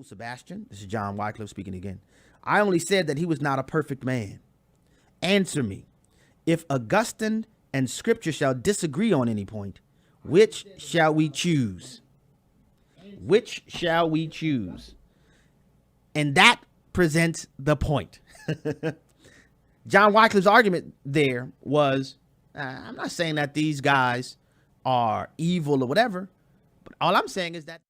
Sebastian, this is John Wycliffe speaking again. I only said that he was not a perfect man. Answer me. If Augustine and Scripture shall disagree on any point, which shall we choose? Which shall we choose? And that presents the point. John Wycliffe's argument there was I'm not saying that these guys are evil or whatever, but all I'm saying is that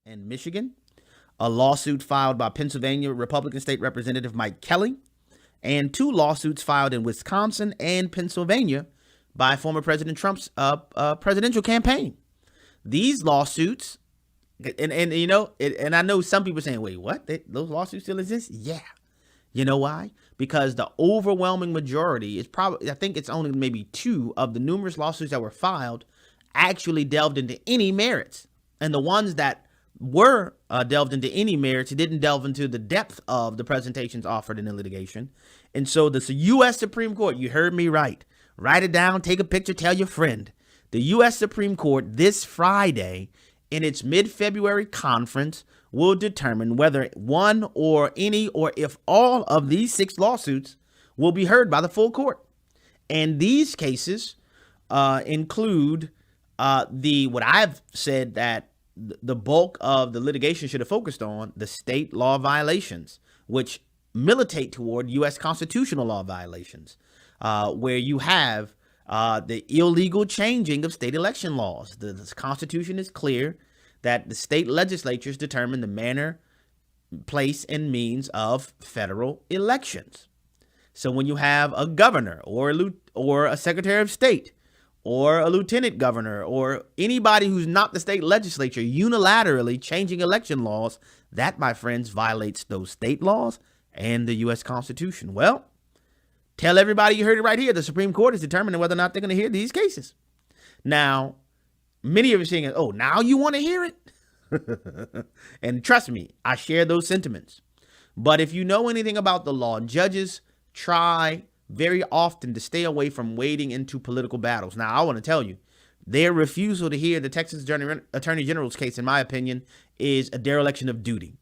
and Michigan, a lawsuit filed by Pennsylvania Republican State Representative Mike Kelly, and 2 lawsuits filed in Wisconsin and Pennsylvania by former President Trump's presidential campaign. These lawsuits, and you know, and I know some people are saying, wait, what? Those lawsuits still exist? Yeah. You know why? Because the overwhelming majority is probably, I think it's only maybe 2 of the numerous lawsuits that were filed actually delved into any merits. And the ones that were delved into any merits, it didn't delve into the depth of the presentations offered in the litigation. And so the U.S. Supreme Court, you heard me right. Write it down, take a picture, tell your friend. The U.S. Supreme Court this Friday in its mid-February conference will determine whether one or any or if all of these 6 lawsuits will be heard by the full court. And these cases include what I've said that the bulk of the litigation should have focused on, the state law violations, which militate toward U.S. constitutional law violations, where you have the illegal changing of state election laws. The Constitution is clear that the state legislatures determine the manner, place, and means of federal elections. So when you have a governor or a secretary of state or a lieutenant governor or anybody who's not the state legislature unilaterally changing election laws, that, my friends, violates those state laws and the U.S. Constitution. Well, tell everybody you heard it right here. The Supreme Court is determining whether or not they're going to hear these cases. Now, many of you are saying, oh, now you want to hear it? And trust me, I share those sentiments. But if you know anything about the law, judges try very often to stay away from wading into political battles. Now, I want to tell you, their refusal to hear the Texas Attorney General's case, in my opinion, is a dereliction of duty.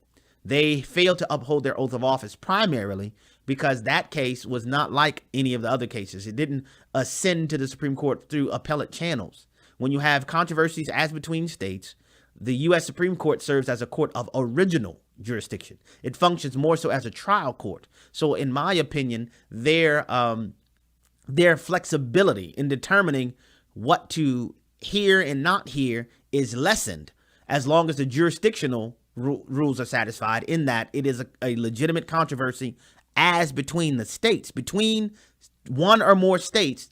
They failed to uphold their oath of office primarily because that case was not like any of the other cases. It didn't ascend to the Supreme Court through appellate channels. When you have controversies as between states, the U.S. Supreme Court serves as a court of original jurisdiction. It functions more so as a trial court. So in my opinion, their flexibility in determining what to hear and not hear is lessened as long as the jurisdictional rules are satisfied, in that it is a legitimate controversy as between the states, between one or more states.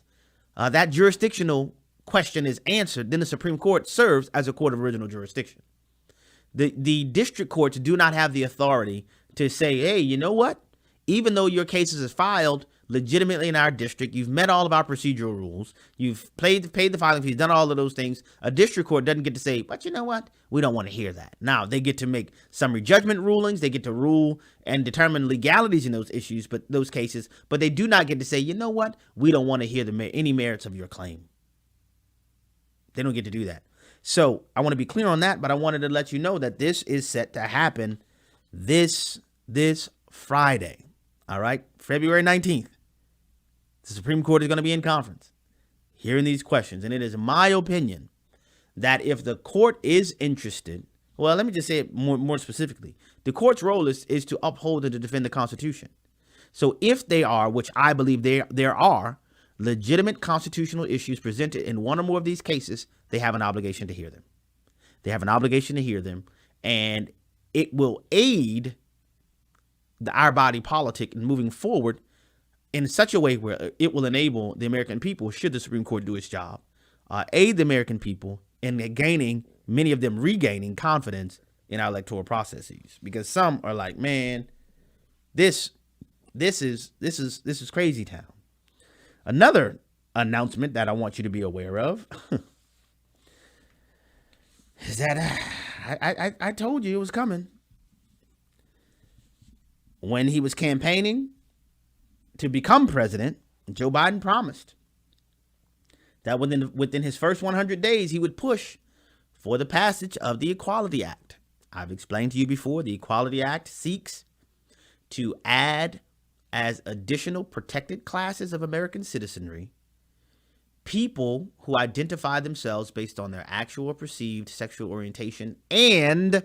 That jurisdictional question is answered, then the Supreme Court serves as a court of original jurisdiction. The district courts do not have the authority to say, hey, you know what? Even though your case is filed legitimately in our district, you've met all of our procedural rules, you've paid the filing fees, done all of those things, a district court doesn't get to say, but you know what? We don't want to hear that. Now, they get to make summary judgment rulings, they get to rule and determine legalities in those issues, but those cases, but they do not get to say, you know what? We don't want to hear any merits of your claim. They don't get to do that. So I want to be clear on that, but I wanted to let you know that this is set to happen this Friday. All right, February 19th. The Supreme Court is going to be in conference hearing these questions. And it is my opinion that if the court is interested, well, let me just say it more specifically. The court's role is to uphold and to defend the Constitution. So if they are, which I believe there are, legitimate constitutional issues presented in one or more of these cases, they have an obligation to hear them. They have an obligation to hear them, and it will aid our body politic in moving forward in such a way where it will enable the American people, should the Supreme Court do its job, aid the American people in gaining, many of them regaining confidence in our electoral processes. Because some are like, man, this is crazy town. Another announcement that I want you to be aware of is that I told you it was coming. When he was campaigning to become president, Joe Biden promised that within his first 100 days, he would push for the passage of the Equality Act. I've explained to you before, the Equality Act seeks to add as additional protected classes of American citizenry people who identify themselves based on their actual or perceived sexual orientation and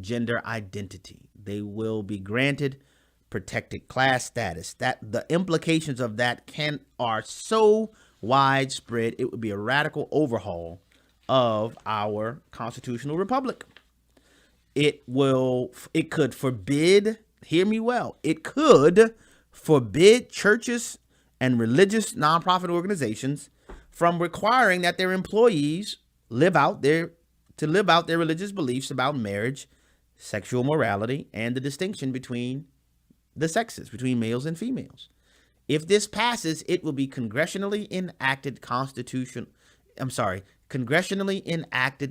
gender identity. They will be granted protected class status. That the implications of that are so widespread, it would be a radical overhaul of our constitutional republic. it could forbid, hear me well, it could forbid churches and religious nonprofit organizations from requiring that their employees live out their religious beliefs about marriage, sexual morality, and the distinction between the sexes, between males and females. If this passes, it will be congressionally enacted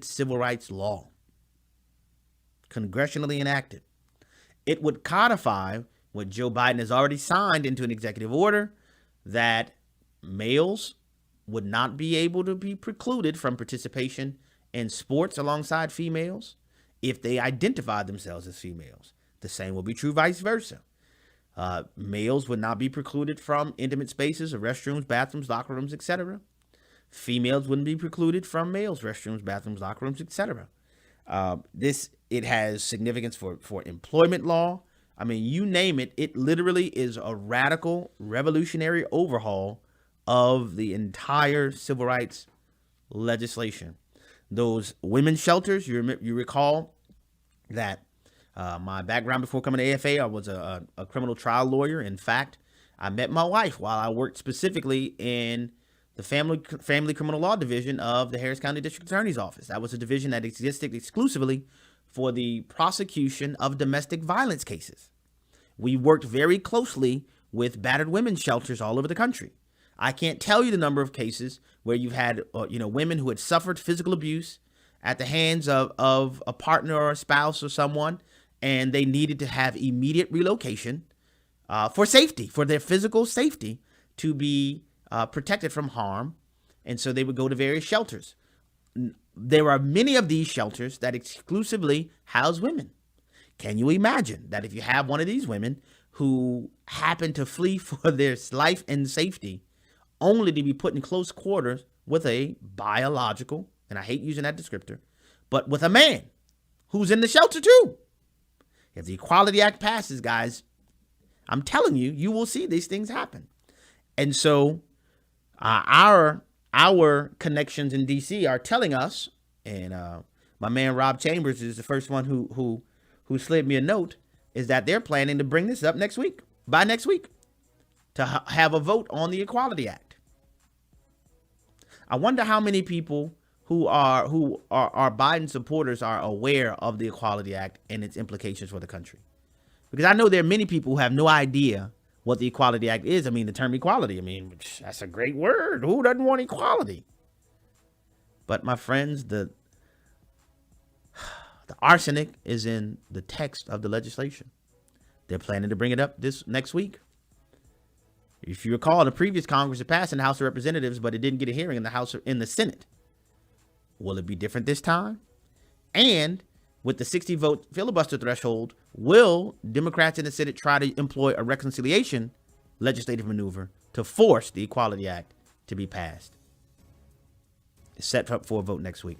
civil rights law. Congressionally enacted. It would codify what Joe Biden has already signed into an executive order, that males would not be able to be precluded from participation in sports alongside females if they identify themselves as females. The same will be true vice versa. Males would not be precluded from intimate spaces or restrooms, bathrooms, locker rooms, etc. Females wouldn't be precluded from males' restrooms, bathrooms, locker rooms, etc. It has significance for employment law. I mean, you name it. It literally is a radical, revolutionary overhaul of the entire civil rights legislation. Those women's shelters, you recall that my background before coming to AFA, I was a criminal trial lawyer. In fact, I met my wife while I worked specifically in the family criminal law division of the Harris County District Attorney's Office. That was a division that existed exclusively for the prosecution of domestic violence cases. We worked very closely with battered women's shelters all over the country. I can't tell you the number of cases where you've had women who had suffered physical abuse at the hands of a partner or a spouse or someone, and they needed to have immediate relocation for safety, for their physical safety, to be protected from harm. And so they would go to various shelters. There are many of these shelters that exclusively house women. Can you imagine that if you have one of these women who happen to flee for their life and safety, only to be put in close quarters with a biological, and I hate using that descriptor, but with a man who's in the shelter too? If the Equality Act passes, guys, I'm telling you, you will see these things happen. And so our connections in D.C. are telling us, and my man Rob Chambers is the first one who slid me a note, is that they're planning to bring this up by next week, to have a vote on the Equality Act. I wonder how many people who are Biden supporters are aware of the Equality Act and its implications for the country. Because I know there are many people who have no idea what the Equality Act is. I mean, the term equality, I mean, that's a great word. Who doesn't want equality? But my friends, the arsenic is in the text of the legislation. They're planning to bring it up this next week. If you recall, the previous Congress had passed in the House of Representatives, but it didn't get a hearing in the Senate. Will it be different this time? And with the 60-vote filibuster threshold, will Democrats in the Senate try to employ a reconciliation legislative maneuver to force the Equality Act to be passed? It's set up for a vote next week.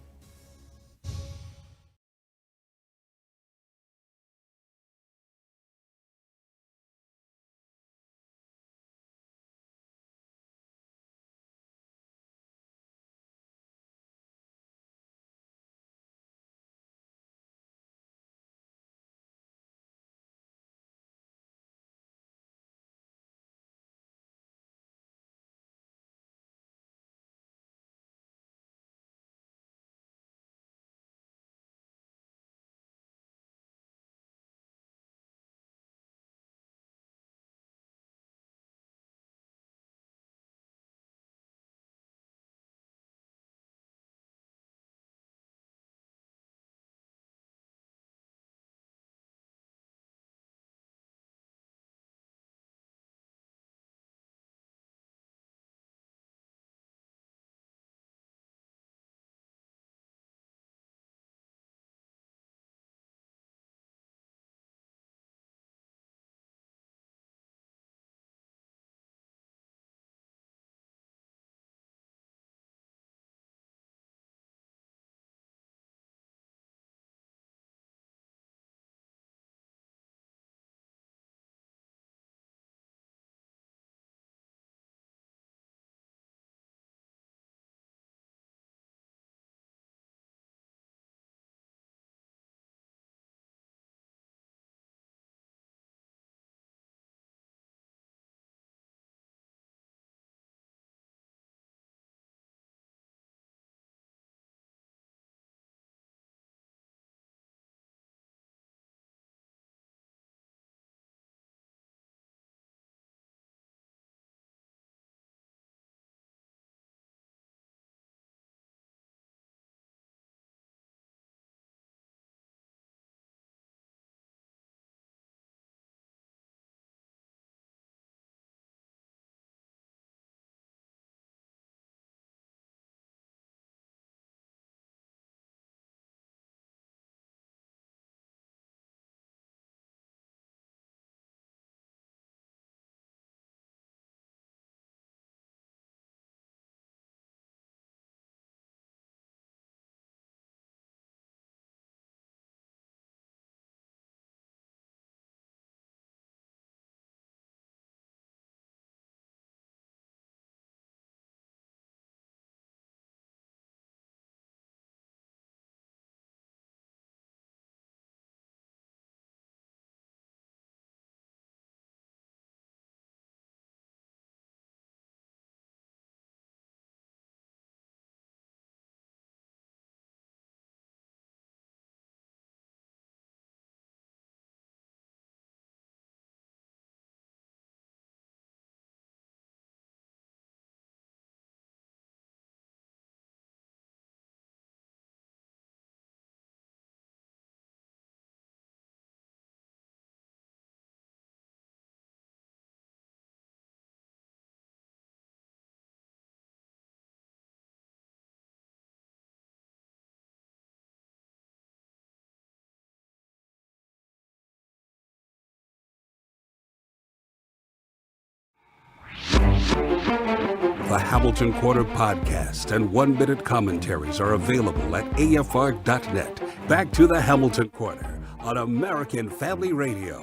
The Hamilton Corner podcast and one-minute commentaries are available at afr.net. Back to the Hamilton Corner on American Family Radio.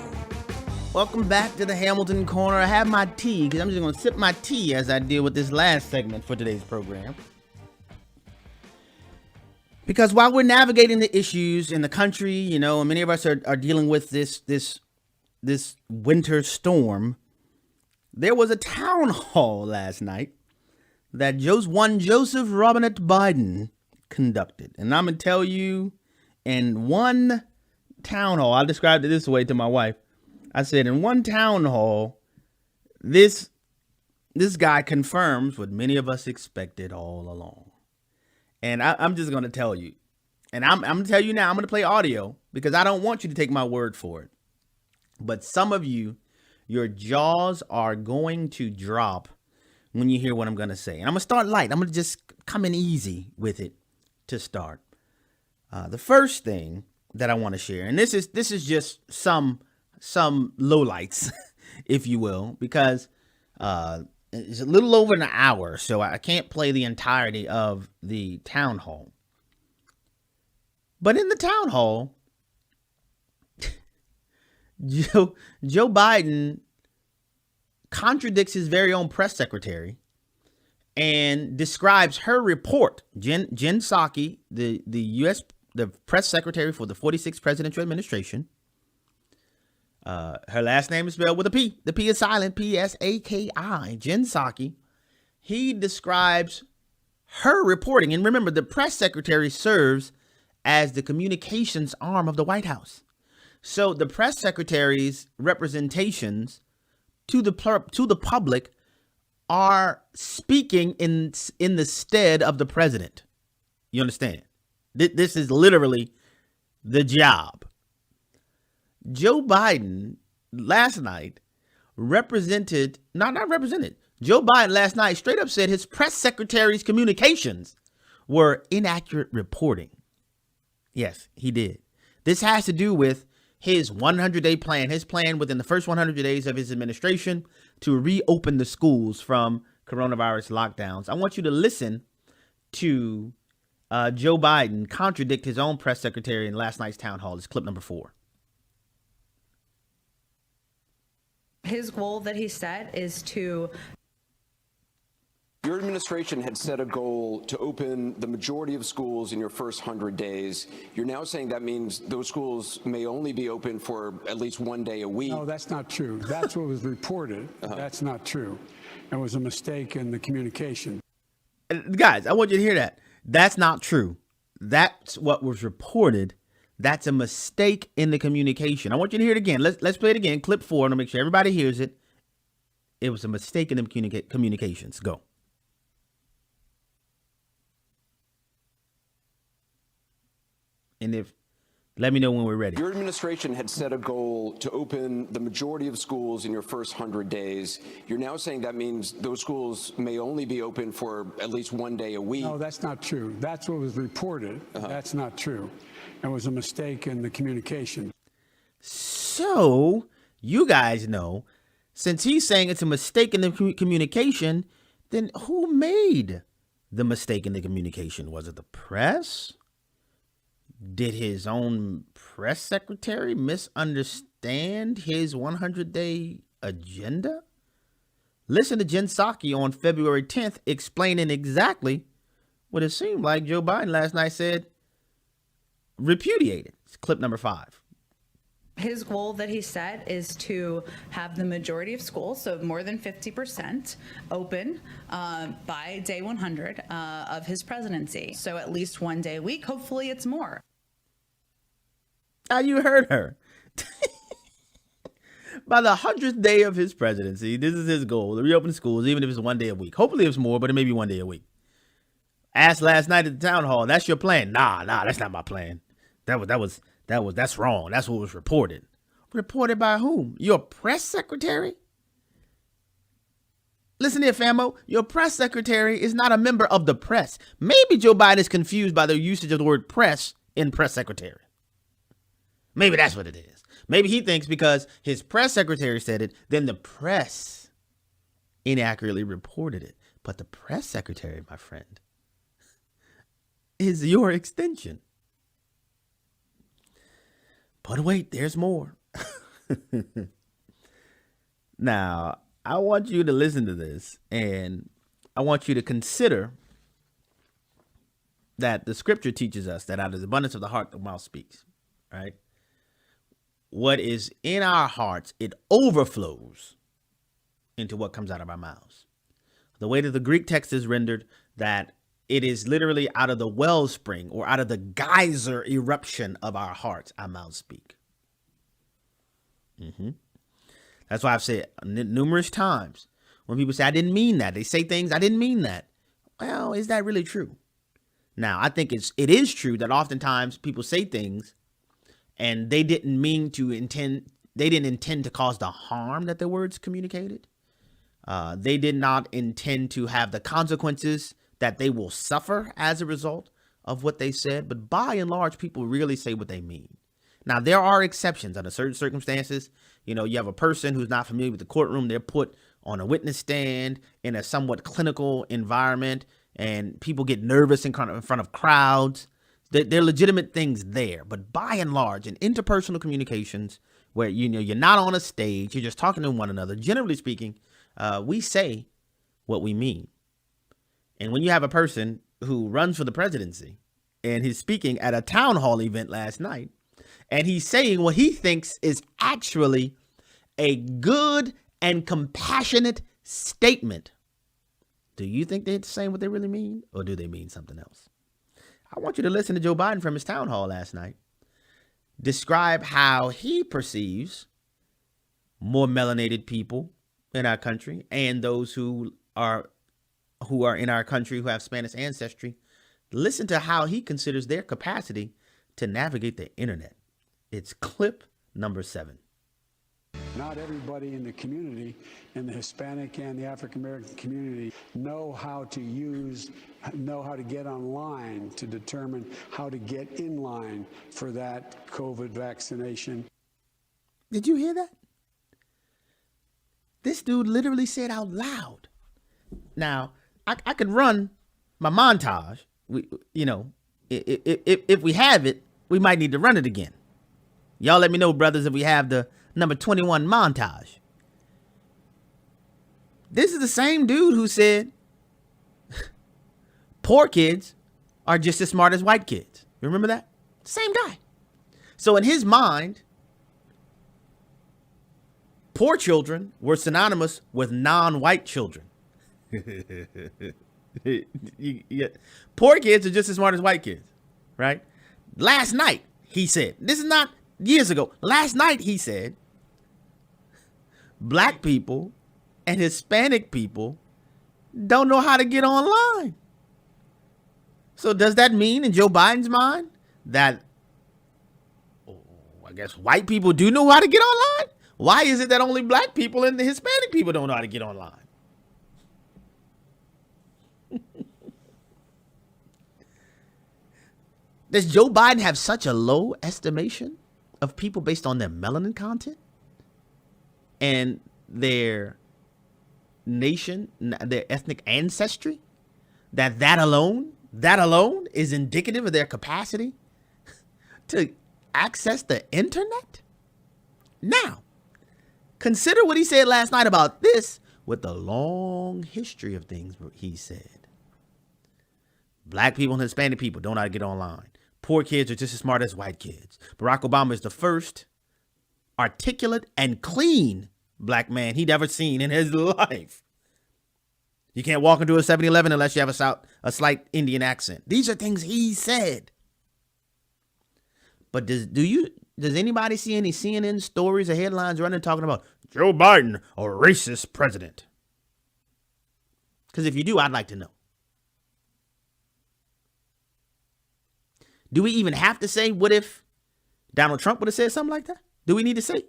Welcome back to the Hamilton Corner. I have my tea because I'm just going to sip my tea as I deal with this last segment for today's program. Because while we're navigating the issues in the country, you know, and many of us are dealing with this winter storm, there was a town hall last night that one Joseph Robinette Biden conducted. And I'm going to tell you, in one town hall, I described it this way to my wife. I said, in one town hall, this guy confirms what many of us expected all along. And I'm just going to tell you, and I'm going to tell you now, I'm going to play audio because I don't want you to take my word for it. But some of you, your jaws are going to drop when you hear what I'm going to say. And I'm going to start light. I'm going to just come in easy with it to start. The first thing that I want to share, and this is just some lowlights, if you will, because it's a little over an hour, so I can't play the entirety of the town hall. But in the town hall, Joe Biden contradicts his very own press secretary and describes her report. Jen Psaki, the press secretary for the 46th presidential administration. Her last name is spelled with a P. The P is silent. P-S-A-K-I. Jen Psaki. He describes her reporting. And remember, the press secretary serves as the communications arm of the White House. So the press secretary's representations to the public are speaking in the stead of the president. You understand? This is literally the job. Joe Biden last night Joe Biden last night straight up said his press secretary's communications were inaccurate reporting. Yes, he did. This has to do with his 100-day plan, his plan within the first 100 days of his administration to reopen the schools from coronavirus lockdowns. I want you to listen to Joe Biden contradict his own press secretary in last night's town hall. It's clip number 4. His goal that he set is to... Your administration had set a goal to open the majority of schools in your first 100 days. You're now saying that means those schools may only be open for at least one day a week. No, that's not true. That's what was reported. That's not true. It was a mistake in the communication. Guys, I want you to hear that. That's not true. That's what was reported. That's a mistake in the communication. I want you to hear it again. Let's play it again. Clip 4 to make sure everybody hears it. It was a mistake in the communications. Go. And let me know when we're ready. Your administration had set a goal to open the majority of schools in your first 100 days. You're now saying that means those schools may only be open for at least one day a week. No, that's not true. That's what was reported. That's not true. It was a mistake in the communication. So you guys know, since he's saying it's a mistake in the communication, then who made the mistake in the communication? Was it the press? Did his own press secretary misunderstand his 100-day agenda? Listen to Jen Psaki on February 10th explaining exactly what it seemed like Joe Biden last night said repudiated. It's clip number 5. His goal that he set is to have the majority of schools, so more than 50%, open by day 100 of his presidency. So at least one day a week. Hopefully it's more. Now you heard her. By the 100th day of his presidency, this is his goal, to reopen schools, even if it's one day a week. Hopefully it's more, but it may be one day a week. Asked last night at the town hall, that's your plan? Nah, that's not my plan. That's wrong. That's what was reported. Reported by whom? Your press secretary? Listen here, famo. Your press secretary is not a member of the press. Maybe Joe Biden is confused by the usage of the word press in press secretary. Maybe that's what it is. Maybe he thinks because his press secretary said it, then the press inaccurately reported it. But the press secretary, my friend, is your extension. But wait, there's more. Now, I want you to listen to this, and I want you to consider that the scripture teaches us that out of the abundance of the heart, the mouth speaks, right? What is in our hearts, it overflows into what comes out of our mouths. The way that the Greek text is rendered, that it is literally out of the wellspring or out of the geyser eruption of our hearts, our mouths speak. That's why I've said numerous times when people say, I didn't mean that. They say things, I didn't mean that. Well, is that really true? Now, I think it is true that oftentimes people say things and they didn't intend to cause the harm that their words communicated. They did not intend to have the consequences that they will suffer as a result of what they said. But by and large, people really say what they mean. Now, there are exceptions under certain circumstances. You know, you have a person who's not familiar with the courtroom. They're put on a witness stand in a somewhat clinical environment, and people get nervous in front of crowds. There are legitimate things there. But by and large, in interpersonal communications where, you know, you're not on a stage, you're just talking to one another, generally speaking, we say what we mean. And when you have a person who runs for the presidency and he's speaking at a town hall event last night, and he's saying what he thinks is actually a good and compassionate statement, do you think they're saying what they really mean, or do they mean something else? I want you to listen to Joe Biden from his town hall last night describe how he perceives more melanated people in our country and those who are in our country who have Spanish ancestry. Listen to how he considers their capacity to navigate the internet. It's clip number 7. Not everybody in the community, in the Hispanic and the African American community, know how to get online to determine how to get in line for that COVID vaccination. Did you hear that? This dude literally said out loud. Now, I could run my montage. If we have it, we might need to run it again. Y'all let me know, brothers, if we have the number 21 montage. This is the same dude who said poor kids are just as smart as white kids. Remember that? Same guy. So in his mind, poor children were synonymous with non-white children. Poor kids are just as smart as white kids, right? Last night, he said, this is not years ago. Last night, he said, black people and Hispanic people don't know how to get online. So does that mean in Joe Biden's mind that, I guess, white people do know how to get online? Why is it that only black people and the Hispanic people don't know how to get online? Does Joe Biden have such a low estimation of people based on their melanin content and their nation, their ethnic ancestry, that alone is indicative of their capacity to access the internet? Now, consider what he said last night about this with the long history of things he said. Black people and Hispanic people don't know how to get online. Poor kids are just as smart as white kids. Barack Obama is the first articulate and clean black man he'd ever seen in his life. You can't walk into a 7-Eleven unless you have a slight Indian accent. These are things he said. But does anybody see any CNN stories or headlines running talking about Joe Biden, a racist president? Because if you do, I'd like to know. Do we even have to say, what if Donald Trump would have said something like that? Do we need to say?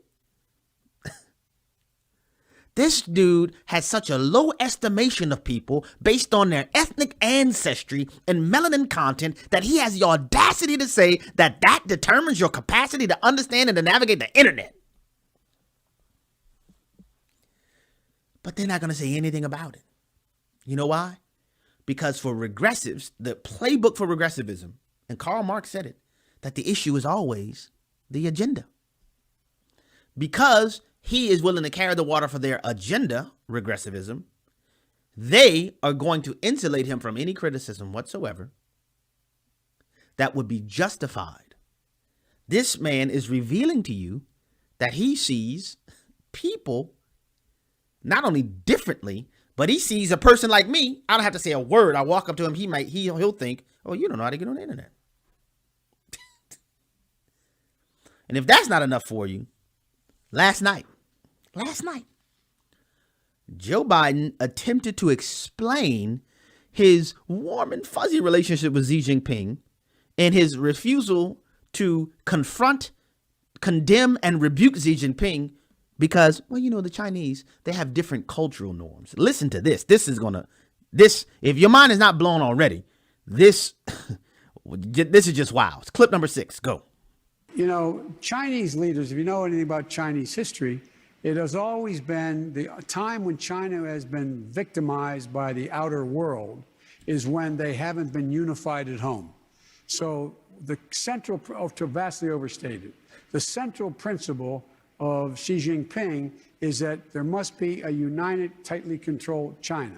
This dude has such a low estimation of people based on their ethnic ancestry and melanin content that he has the audacity to say that determines your capacity to understand and to navigate the internet. but they're not going to say anything about it. You know why? Because for regressives, the playbook for regressivism, and Karl Marx said it, that the issue is always the agenda. Because he is willing to carry the water for their agenda, regressivism, they are going to insulate him from any criticism whatsoever that would be justified. This man is revealing to you that he sees people not only differently, but he sees a person like me. I don't have to say a word. I walk up to him. He'll think, oh, you don't know how to get on the internet. And if that's not enough for you, last night, Joe Biden attempted to explain his warm and fuzzy relationship with Xi Jinping and his refusal to confront, condemn, and rebuke Xi Jinping because, well, you know, the Chinese, they have different cultural norms. Listen to this. This, if your mind is not blown already, this is just wow. It's clip number 6. Go. You know, Chinese leaders, if you know anything about Chinese history, it has always been the time when China has been victimized by the outer world is when they haven't been unified at home. So the central, to vastly overstated, the central principle of Xi Jinping is that there must be a united, tightly controlled China.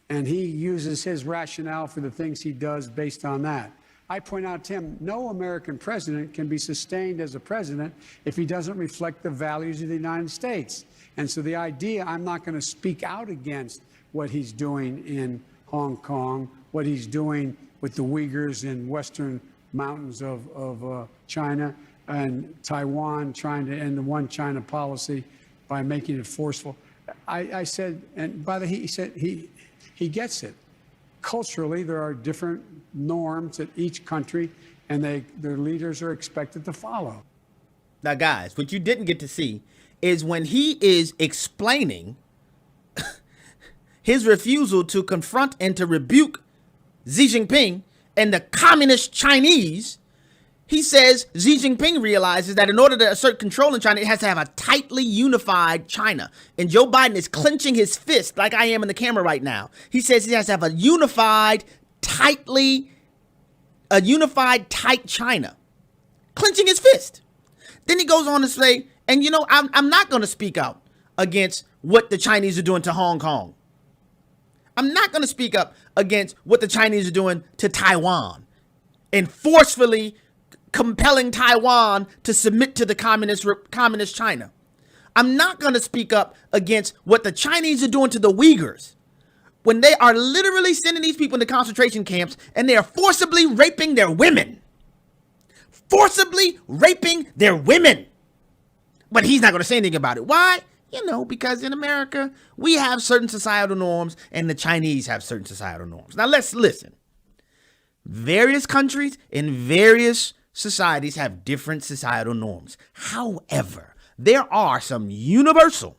And he uses his rationale for the things he does based on that. I point out to him, no American president can be sustained as a president if he doesn't reflect the values of the United States. And so the idea, I'm not going to speak out against what he's doing in Hong Kong, what he's doing with the Uyghurs in western mountains of China, and Taiwan trying to end the one China policy by making it forceful. I said, and by the he said he gets it. Culturally, there are different norms that each country and their leaders are expected to follow. Now, guys, what you didn't get to see is when he is explaining his refusal to confront and to rebuke Xi Jinping and the communist Chinese, he says Xi Jinping realizes that in order to assert control in China, it has to have a tightly unified China. And Joe Biden is clenching his fist like I am in the camera right now. He says he has to have a unified, tight China. Clenching his fist. Then he goes on to say, and you know, I'm not going to speak out against what the Chinese are doing to Hong Kong. I'm not going to speak up against what the Chinese are doing to Taiwan and forcefully compelling Taiwan to submit to the communist China. I'm not going to speak up against what the Chinese are doing to the Uyghurs when they are literally sending these people into concentration camps and they are forcibly raping their women. Forcibly raping their women. But he's not going to say anything about it. Why? You know, because in America, we have certain societal norms and the Chinese have certain societal norms. Now, let's listen. Various countries and various societies have different societal norms. However, there are some universal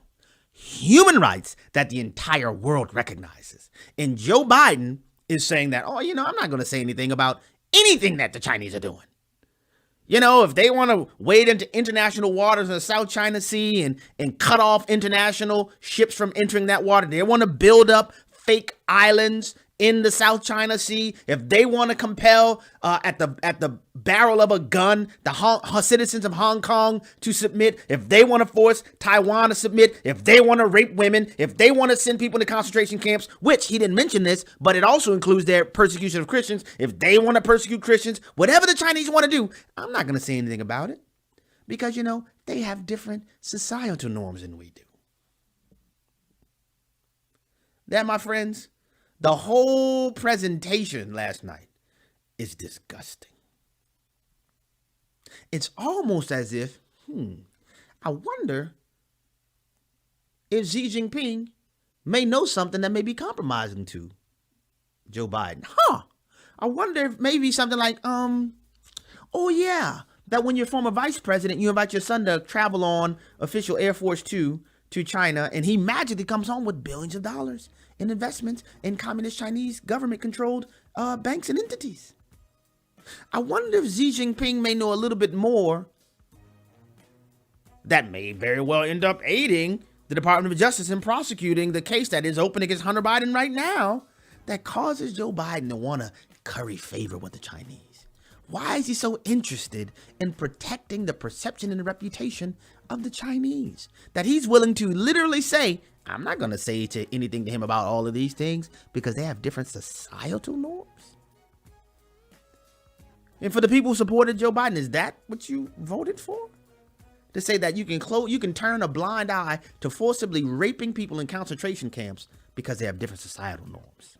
human rights that the entire world recognizes. And Joe Biden is saying that, oh, you know, I'm not going to say anything about anything that the Chinese are doing. You know, if they want to wade into international waters in the South China Sea and cut off international ships from entering that water, they want to build up fake islands in the South China Sea, if they want to compel at the barrel of a gun the citizens of Hong Kong to submit, if they want to force Taiwan to submit, if they want to rape women, if they want to send people into concentration camps, which he didn't mention this, but it also includes their persecution of Christians, if they want to persecute Christians, whatever the Chinese want to do, I'm not going to say anything about it because, you know, they have different societal norms than we do. That, my friends, the whole presentation last night is disgusting. It's almost as if, I wonder if Xi Jinping may know something that may be compromising to Joe Biden. I wonder if maybe something like, oh yeah, that when you're former vice president, you invite your son to travel on official Air Force 2 to China, and he magically comes home with billions of dollars in investments in communist Chinese government-controlled banks and entities. I wonder if Xi Jinping may know a little bit more that may very well end up aiding the Department of Justice in prosecuting the case that is open against Hunter Biden right now that causes Joe Biden to want to curry favor with the Chinese? Why is he so interested in protecting the perception and the reputation of the Chinese that he's willing to literally say, I'm not going to say anything to him about all of these things because they have different societal norms? And for the people who supported Joe Biden, is that what you voted for? To say that you can turn a blind eye to forcibly raping people in concentration camps because they have different societal norms.